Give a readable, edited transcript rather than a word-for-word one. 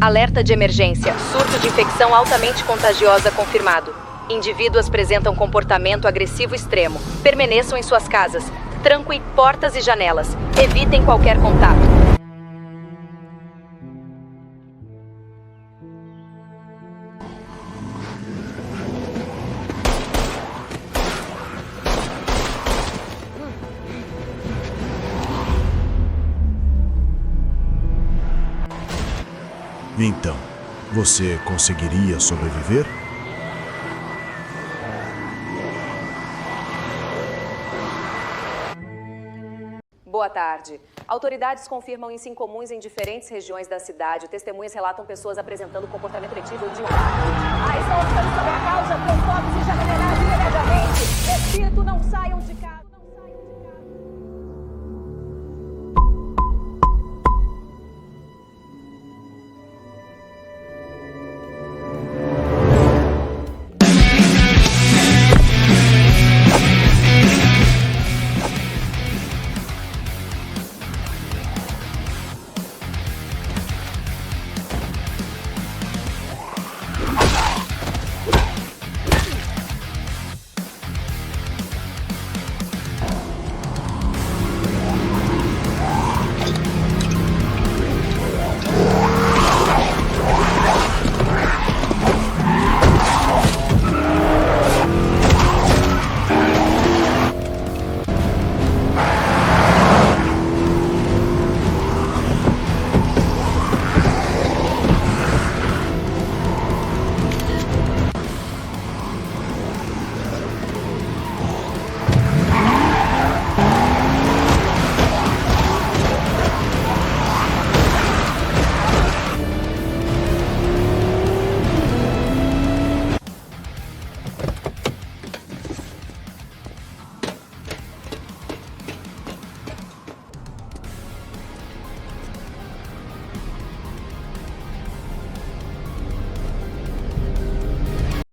Alerta de emergência. Surto de infecção altamente contagiosa confirmado. Indivíduos apresentam comportamento agressivo extremo. Permaneçam em suas casas. Tranquem portas e janelas. Evitem qualquer contato. Então, você conseguiria sobreviver? Boa tarde. Autoridades confirmam índices incomuns em diferentes regiões da cidade. Testemunhas relatam pessoas apresentando comportamento letivo de um... Estão optando sobre a causa, com fotos e já liberados imediatamente. Repito, não saiam de casa.